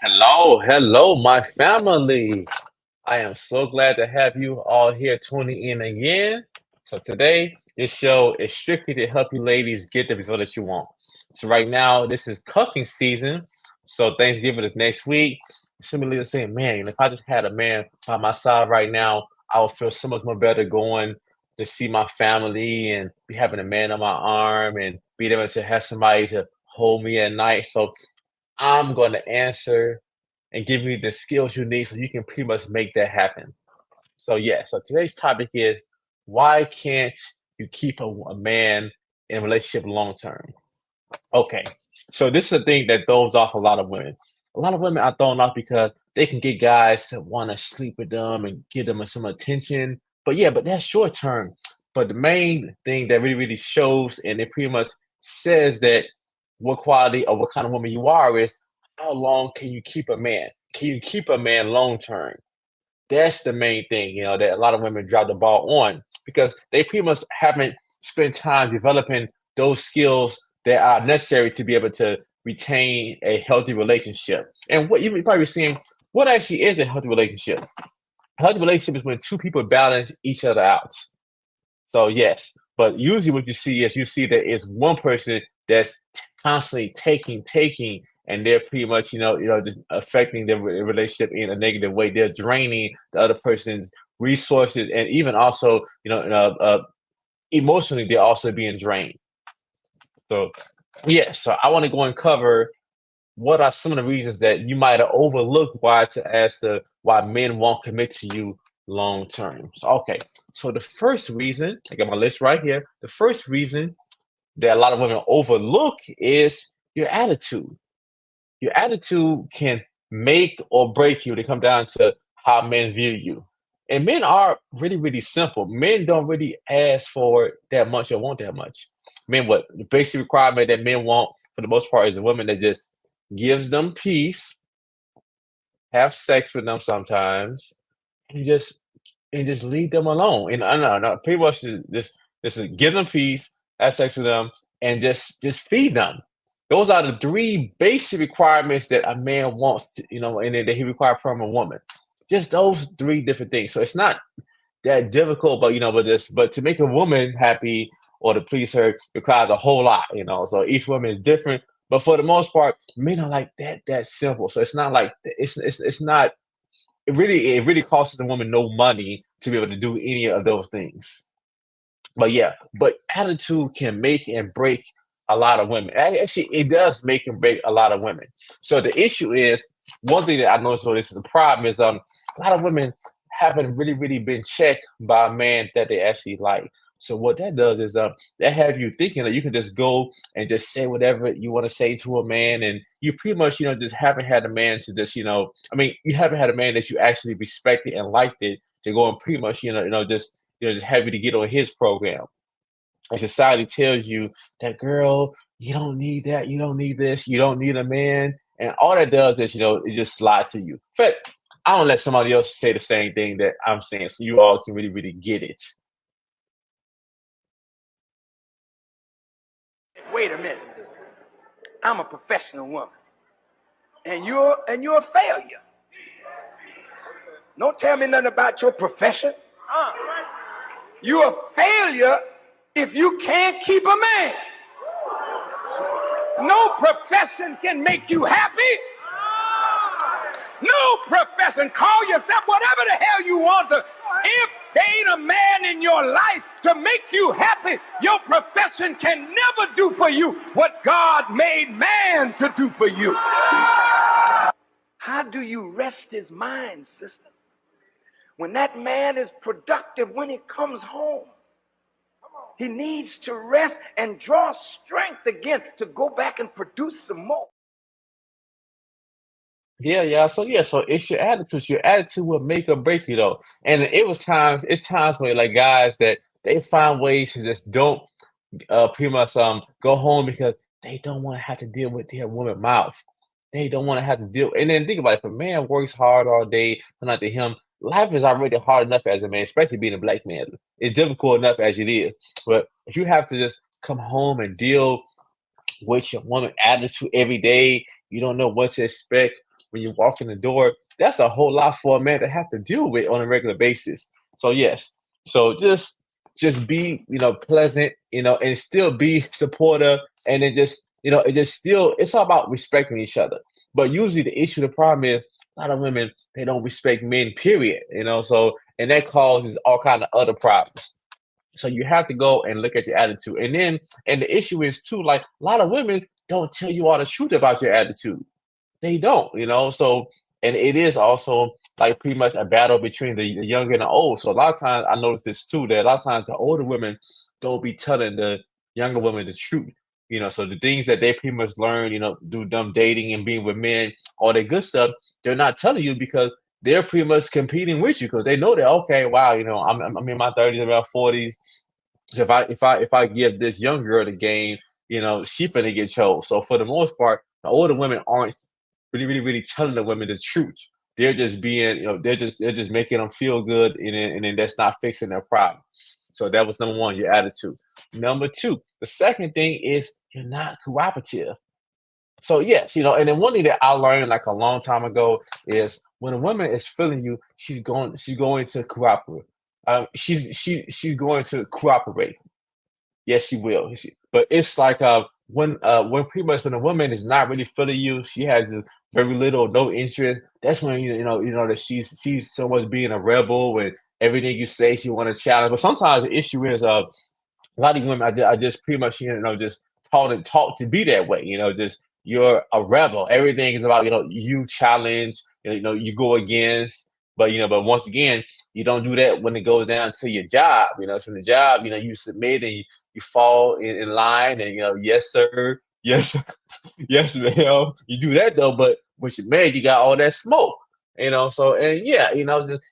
Hello, my family. I am so glad to have you all here tuning in again. So today, this show is strictly to help you ladies get the result that you want. So right now, this is cuffing season. So Thanksgiving is next week. Some of you saying, man, if I just had a man by my side right now, I would feel so much more better going to see my family and be having a man on my arm and be able to have somebody to hold me at night. So I'm going to answer and give you the skills you need so you can pretty much make that happen. So, yeah, so today's topic is why can't you keep a man in a relationship long term? Okay, so this is a thing that throws off a lot of women. A lot of women are thrown off because they can get guys to want to sleep with them and give them some attention. But yeah, but that's short term. But the main thing that really shows and it pretty much says that what quality or what kind of woman you are is how long can you keep a man? Can you keep a man long term? That's the main thing, that a lot of women drop the ball on because they pretty much haven't spent time developing those skills that are necessary to be able to retain a healthy relationship. And what you're probably seeing, what actually is a healthy relationship? A healthy relationship is when two people balance each other out. So yes, but usually what you see is you see that it's one person that's constantly taking, and they're pretty much just affecting the relationship in a negative way. They're draining the other person's resources, and even also emotionally they're also being drained. So yes, so I want to go and cover what are some of the reasons that you might have overlooked why to ask the why men won't commit to you long term. So okay, so the first reason, I got my list right here. The first reason that a lot of women overlook is your attitude. Your attitude can make or break you to come down to how men view you. And men are really simple. Men don't really ask for that much or want that much. Men, what the basic requirement that men want for the most part is a woman that just gives them peace, have sex with them sometimes, and just leave them alone. And I know, no, people should just give them peace, have sex with them, and just feed them. Those are the three basic requirements that a man wants, and that he requires from a woman. Just those three different things. So it's not that difficult, but to make a woman happy or to please her requires a whole lot. So each woman is different, but for the most part, men are like that simple. So it's not like it's not it really costs the woman no money to be able to do any of those things. But yeah, but attitude can make and break a lot of women. Actually, it does make and break a lot of women. So the issue is one thing that I noticed. So this is a problem is a lot of women haven't really been checked by a man that they actually like. So what that does is that have you thinking that you can just go and just say whatever you want to say to a man, and you pretty much just haven't had a man to just I mean you haven't had a man that you actually respected and liked it to go and pretty much just have you to get on his program. And society tells you that girl, you don't need that, you don't need this, you don't need a man, and all that does is it just slides to you. In fact, I don't let somebody else say the same thing that I'm saying, so you all can really get it. Wait a minute. I'm a professional woman. And you're a failure. Don't tell me nothing about your profession. You're a failure if you can't keep a man. No profession can make you happy. No profession. Call yourself whatever the hell you want to. If there ain't a man in your life to make you happy, your profession can never do for you what God made man to do for you. How do you rest his mind, sister? When that man is productive when he comes home. He needs to rest and draw strength again to go back and produce some more. Yeah. So it's your attitude. Your attitude will make or break you though. And it's times where like guys that they find ways to just don't pretty much go home because they don't want to have to deal with their woman mouth. They don't want to have to deal. And then think about it: if a man works hard all day, and not to him, life is already hard enough as a man, especially being a black man. It's difficult enough as it is. But if you have to just come home and deal with your woman attitude every day, you don't know what to expect. when you walk in the door, that's a whole lot for a man to have to deal with on a regular basis. So yes, so just be, pleasant, and still be supportive, and then just, it just still, it's all about respecting each other. But usually the problem is a lot of women, they don't respect men, period. So, and that causes all kind of other problems. So you have to go and look at your attitude. And the issue is too, like a lot of women don't tell you all the truth about your attitude. They don't. So, and it is also like pretty much a battle between the young and the old. So a lot of times I notice this too, that a lot of times the older women don't be telling the younger women the truth. So the things that they pretty much learn, do them dating and being with men, all that good stuff, they're not telling you because they're pretty much competing with you because they know that, okay, wow, I'm in my 30s, about 40s. So if I give this young girl the game, she finna get chose. So for the most part, the older women aren't really, really, really telling the women the truth. They're just being, they're just making them feel good, and then that's not fixing their problem. So that was number one, your attitude. Number two, the second thing is you're not cooperative. So yes, and then one thing that I learned like a long time ago is when a woman is feeling you, she's going to cooperate. She's going to cooperate. Yes, she will. But it's like when pretty much when a woman is not really feeling you, she has very little or no interest. That's when you know that she's so much being a rebel and everything you say she want to challenge. But sometimes the issue is a lot of women I just pretty much just taught to be that way. Just you're a rebel. Everything is about you challenge. You go against. But once again, you don't do that when it goes down to your job. So in the job, you submit and you fall in line and yes sir, yes yes ma'am. You do that though, but with your man, you got all that smoke. So and yeah, you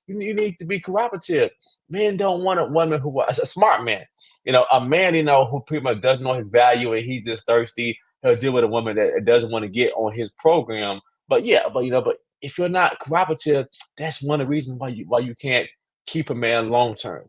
need to be cooperative. Men don't want a woman who a smart man. A man, who pretty much doesn't know his value and he's just thirsty, he'll deal with a woman that doesn't want to get on his program. But yeah, but if you're not cooperative, that's one of the reasons why you can't keep a man long term.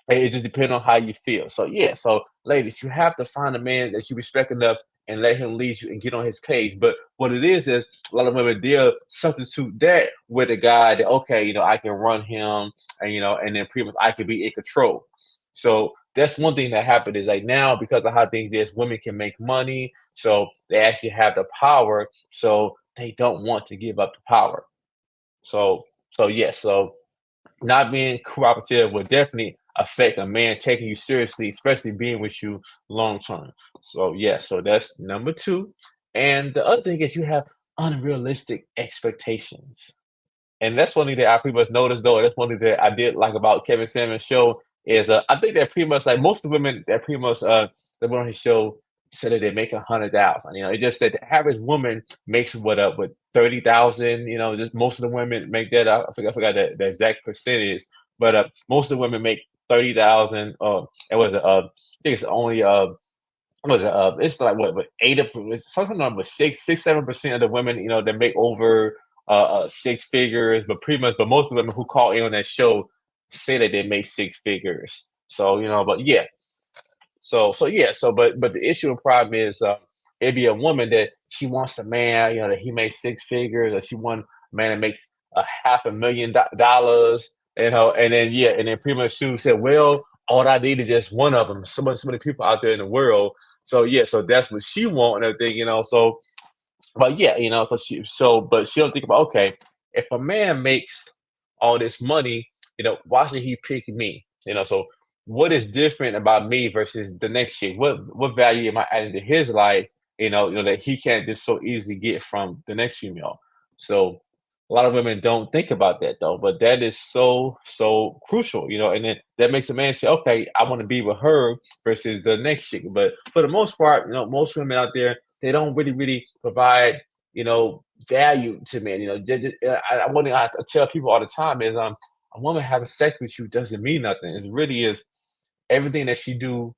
It just depends on how you feel. So yeah, so ladies, you have to find a man that you respect enough and let him lead you and get on his page. But what it is a lot of women they'll substitute that with a guy that okay, I can run him and then pretty much I can be in control. So that's one thing that happened is like now because of how things is, women can make money, so they actually have the power. So they don't want to give up the power. So yes, so not being cooperative will definitely affect a man taking you seriously, especially being with you long term. So yeah, so that's number two. And the other thing is you have unrealistic expectations. And that's one thing that I pretty much noticed though. That's one thing that I did like about Kevin Samuel's show is I think that pretty much like most of the women that pretty much that were on his show said that they make 100,000. It just said the average woman makes what up with 30,000. Just most of the women make that. I forgot the exact percentage, but most of the women make 30,000. And was it? I think it's only what was it? It's like what 8 it's something like with 7% of the women that make over six figures, but pretty much but most of the women who call in on that show say that they make six figures. So but yeah, so yeah, but the issue and problem is it'd be a woman that she wants a man, that he makes six figures, or she wants a man that makes a $500,000, and then yeah, and then pretty much she said, well, all I need is just one of them. So many people out there in the world. So yeah, so that's what she want and everything. So but yeah, but she don't think about okay, if a man makes all this money, why should he pick me? So what is different about me versus the next chick? What value am I adding to his life? That he can't just so easily get from the next female. So a lot of women don't think about that though, but that is so crucial, and then that makes a man say, okay, I want to be with her versus the next chick. But for the most part, most women out there they don't really, really provide, value to men. One thing I tell people all the time is, a woman having sex with you doesn't mean nothing. It really is everything that she do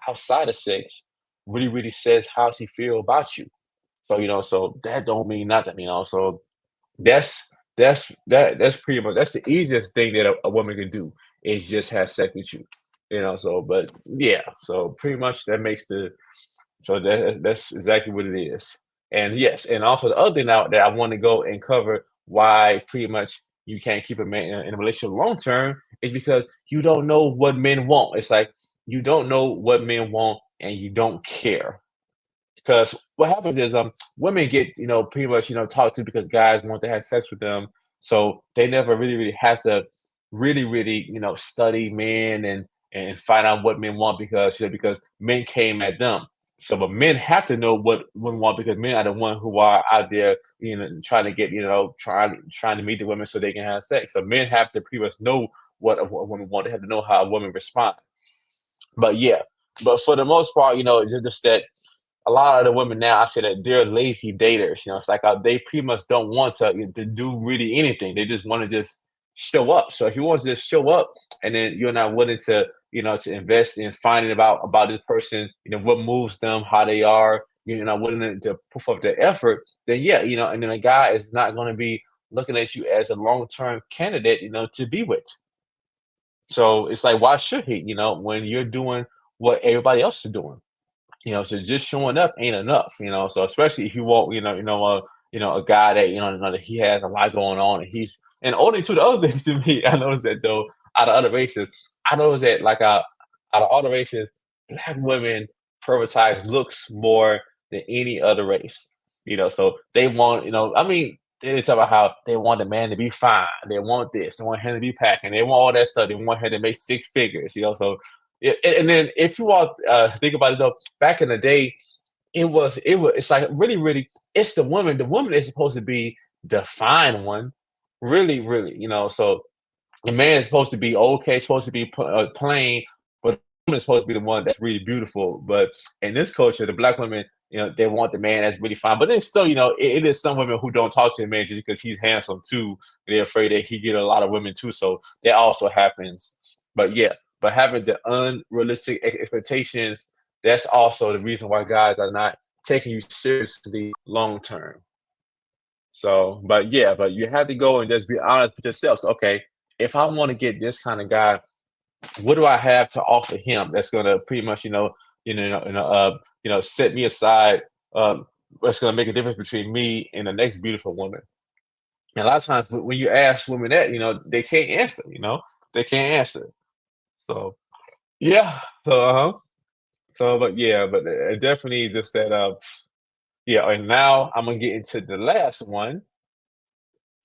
outside of sex really, really says how she feel about you. So, so that don't mean nothing, So that's that's pretty much that's the easiest thing that a woman can do is just have sex with you. So but yeah, so pretty much that makes the so that's exactly what it is. And yes, and also the other thing now that I want to go and cover why pretty much you can't keep a man in a relationship long term is because you don't know what men want. It's like you don't know what men want and you don't care. Because what happens is women get, pretty much, talked to because guys want to have sex with them. So they never really, really have to really, really, study men and find out what men want because men came at them. So but men have to know what women want because men are the one who are out there, trying to get, trying to meet the women so they can have sex. So men have to pretty much know what a woman want. They have to know how a woman responds. But yeah, but for the most part, it's just that a lot of the women now, I say that they're lazy daters. It's like they pretty much don't want to do really anything. They just want to just show up. So if you want to just show up, and then you're not willing to, to invest in finding about this person, what moves them, how they are, you're not willing to put forth the effort, then yeah, and then a guy is not going to be looking at you as a long term candidate, to be with. So it's like, why should he? When you're doing what everybody else is doing. So just showing up ain't enough, So especially if you want, a guy that that he has a lot going on, and only to the other things to me, I noticed that though, out of other races, I noticed that like out of all the races, black women prioritize looks more than any other race. So they want, I mean, they talk about how they want the man to be fine, they want this, they want him to be packing, they want all that stuff, they want him to make six figures, So yeah, and then if you all think about it though, back in the day, it's like really really it's the woman. The woman is supposed to be the fine one, really really. So the man is supposed to be okay, supposed to be plain, but the woman is supposed to be the one that's really beautiful. But in this culture, the black women, they want the man that's really fine. But then still, it is some women who don't talk to the man just because he's handsome too. They're afraid that he get a lot of women too. So that also happens. But yeah, but having the unrealistic expectations, that's also the reason why guys are not taking you seriously long term. So, but yeah, but you have to go and just be honest with yourself. So, okay, if I want to get this kind of guy, what do I have to offer him that's gonna pretty much, set me aside, that's gonna make a difference between me and the next beautiful woman. And a lot of times when you ask women that, they can't answer, they can't answer. So yeah, so but yeah, but definitely just that yeah, and now I'm gonna get into the last one.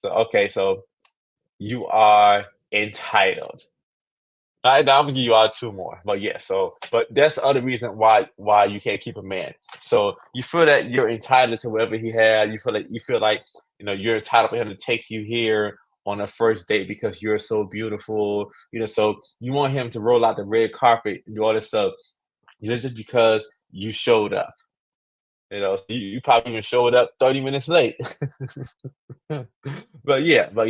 So okay, so you are entitled. Now I'm gonna give you all two more, but yeah. So, but that's the other reason why you can't keep a man. So you feel that you're entitled to whatever he had. You feel like you're entitled for him to take you here on a first date because you're so beautiful. So you want him to roll out the red carpet and do all this stuff just because you showed up. You probably even showed up 30 minutes late. But yeah, but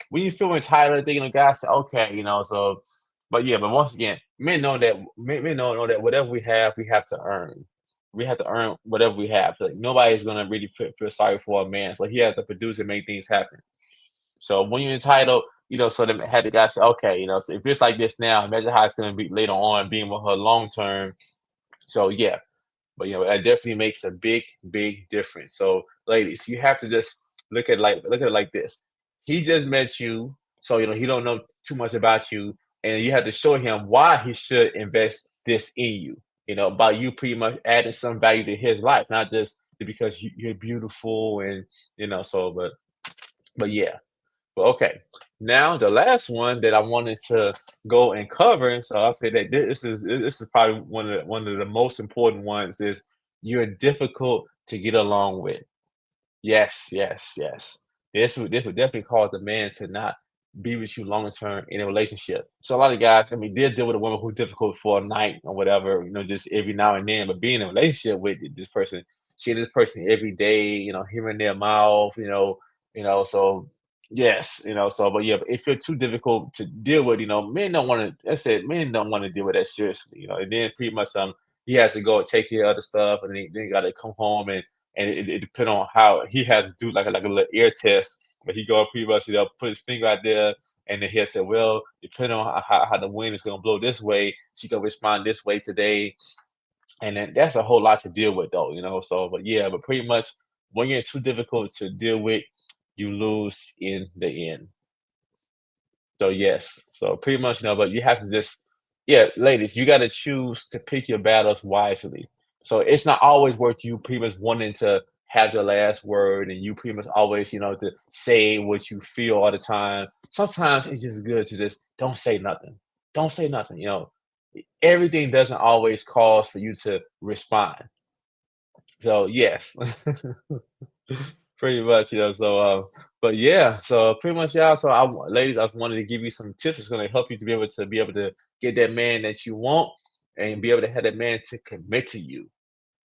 when you feel entitled, thinking of guys say, okay, so but yeah, but once again, men know that whatever we have to earn. We have to earn whatever we have. Like nobody's gonna really feel sorry for a man. So he has to produce and make things happen. So when you're entitled, so then had the guy say, okay, so if it's like this now, imagine how it's gonna be later on being with her long term. So yeah, but that definitely makes a big, big difference. So, ladies, you have to just look at it like this. He just met you, so he don't know too much about you, and you have to show him why he should invest this in you. By you pretty much adding some value to his life, not just because you're beautiful and So, but yeah. Well, okay. Now the last one that I wanted to go and cover, so I'll say that this is probably one of the most important ones is you're difficult to get along with. Yes, yes, yes. This would definitely cause a man to not be with you long term in a relationship. So a lot of guys, I mean, they'll deal with a woman who's difficult for a night or whatever, just every now and then. But being in a relationship with this person, seeing this person every day, hearing their mouth, so yes, so but yeah, but if you're too difficult to deal with, men don't want to. I said men don't want to deal with that seriously, And then pretty much he has to go and take care of other stuff, and then he got to come home and it depends on how he has to do like a little ear test. But he go pretty much, put his finger out there, and then he'll say, "Well, depending on how the wind is going to blow this way, she can respond this way today." And then that's a whole lot to deal with, though. So, but yeah, but pretty much when you're too difficult to deal with, you lose in the end. So yes, so pretty much, but you have to just, yeah, ladies, you got to choose to pick your battles wisely. So it's not always worth you pretty much wanting to have the last word and you pretty much always, to say what you feel all the time. Sometimes it's just good to just don't say nothing. Don't say nothing. Everything doesn't always cause for you to respond. So yes, pretty much, but yeah, so pretty much, yeah. So ladies, I wanted to give you some tips that's going to help you to be able to get that man that you want and be able to have that man to commit to you.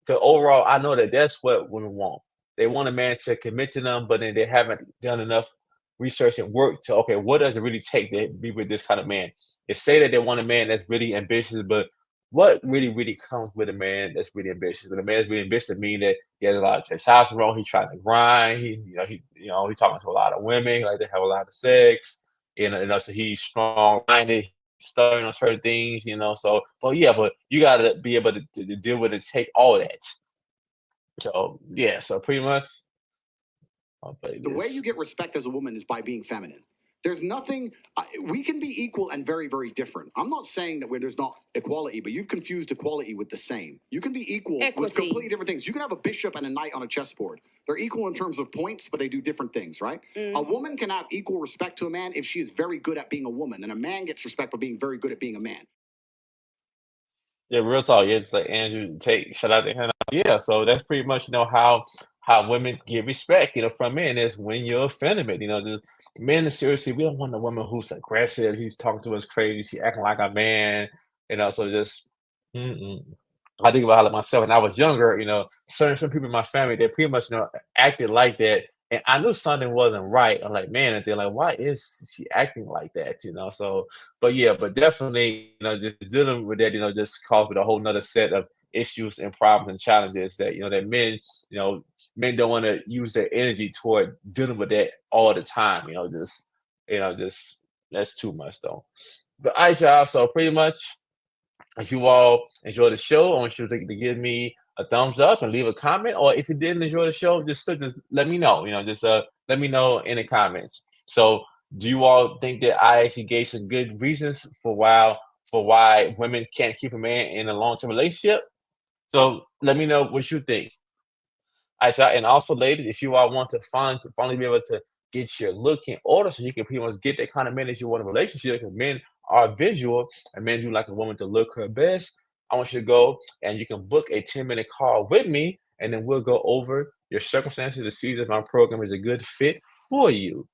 Because overall, I know that that's what women want. They want a man to commit to them, but then they haven't done enough research and work to, okay, what does it really take to be with this kind of man? They say that they want a man that's really ambitious, but what really, really comes with a man that's really ambitious? When a man's really ambitious, mean that he has a lot of testosterone. He's trying to grind. He's talking to a lot of women. Like they have a lot of sex. So he's strong-minded, stubborn on certain things. So, but yeah, but you got to be able to deal with and take all that. So yeah, so pretty much, I'll play The way you this. get respect as a woman is by being feminine. There's nothing, we can be equal and very, very different. I'm not saying that there's not equality, but you've confused equality with the same. You can be equal with Equity. completely different things. You can have a bishop and a knight on a chessboard. They're equal in terms of points, but they do different things, right? A woman can have equal respect to a man if she is very good at being a woman, and a man gets respect for being very good at being a man. Yeah, real talk. Yeah, it's like Andrew take shout out to him. Yeah, so that's pretty much how women get respect, from men is when you're feminine. Just men seriously, we don't want a woman who's aggressive. He's talking to us crazy. She acting like a man. So just mm-mm. I think about it myself when I was younger. Certain people in my family they pretty much acted like that, and I knew something wasn't right. I'm like, man, and they're like, why is she acting like that? So, but yeah, but definitely, just dealing with that, just calls with a whole nother set of issues and problems and challenges that that you know, men don't want to use their energy toward dealing with that all the time. Just that's too much though. But all right, y'all. So pretty much. If you all enjoy the show, I want you to give me a thumbs up and leave a comment. Or if you didn't enjoy the show, just let me know. Just let me know in the comments. So, do you all think that I actually gave some good reasons for why women can't keep a man in a long term relationship? So let me know what you think. All right, so, and also, ladies, if you all want to finally be able to get your look in order, so you can pretty much get that kind of man that you want in a relationship, because men are visual and men do like a woman to look her best. I want you to go and you can book a 10-minute call with me, and then we'll go over your circumstances to see if my program is a good fit for you.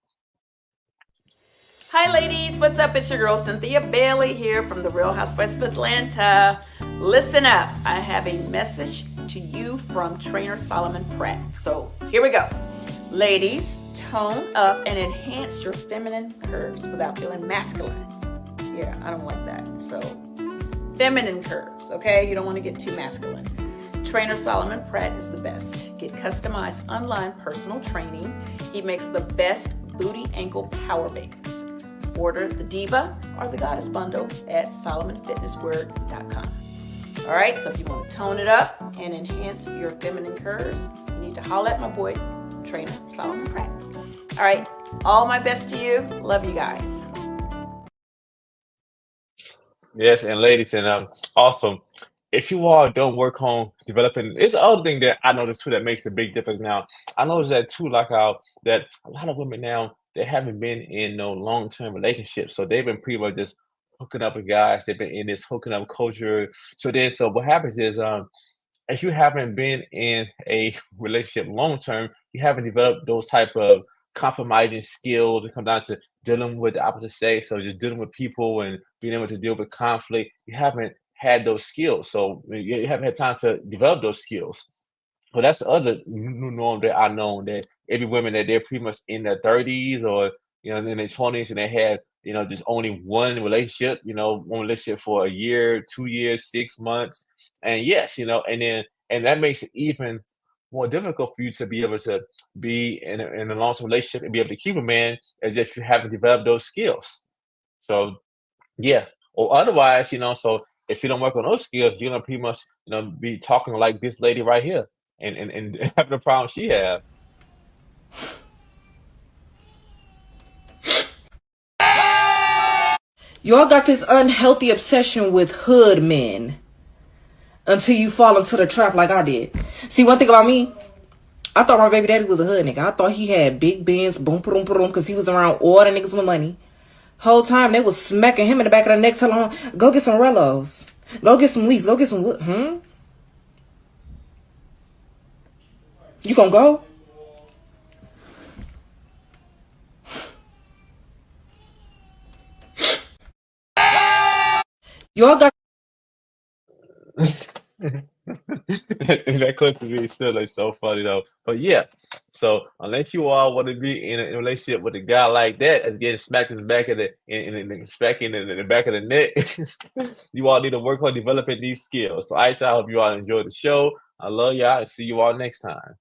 Hi, ladies. What's up? It's your girl, Cynthia Bailey, here from the Real Housewives of Atlanta. Listen up. I have a message to you from trainer Solomon Pratt. So here we go. Ladies, tone up and enhance your feminine curves without feeling masculine. Yeah, I don't like that. So feminine curves, okay? You don't want to get too masculine. Trainer Solomon Pratt is the best. Get customized online personal training. He makes the best booty ankle power bands. Order the Diva or the Goddess bundle at SolomonFitnessWord.com. All right, so if you want to tone it up and enhance your feminine curves, you need to holler at my boy, Trainer Solomon Pratt. All right, all my best to you. Love you guys. Yes, and ladies, and also, if you all don't work on developing, it's the other thing that I noticed too that makes a big difference now. I noticed that too, like how that a lot of women now they haven't been in no long-term relationships, so they've been pretty much just hooking up with guys. They've been in this hooking up culture. So what happens is if you haven't been in a relationship long term, you haven't developed those type of compromising skills to come down to dealing with the opposite sex, so just dealing with people and being able to deal with conflict. You haven't had those skills, so you haven't had time to develop those skills. Well, that's the other new norm that I know that every women that they're pretty much in their 30s or in their 20s and they had just only one relationship for a year, 2 years, 6 months, and yes, and that makes it even more difficult for you to be able to be in a long-term relationship and be able to keep a man as if you haven't developed those skills. So yeah, or otherwise, so if you don't work on those skills, you're gonna pretty much be talking like this lady right here and having the problem she have. Y'all got this unhealthy obsession with hood men until you fall into the trap like I did. See, one thing about me, I thought my baby daddy was a hood nigga. I thought he had big Benz, boom, boom, boom, because he was around all the niggas with money. Whole time they was smacking him in the back of the neck, telling him, go get some Rellos. Go get some leaves. Go get some wood. You gonna go? Y'all got that clip to me is still like so funny though. But yeah, so unless you all want to be in a relationship with a guy like that, as getting smacked in the back of the smacking in the back of the neck, you all need to work on developing these skills. So I hope you all enjoyed the show. I love y'all and see you all next time.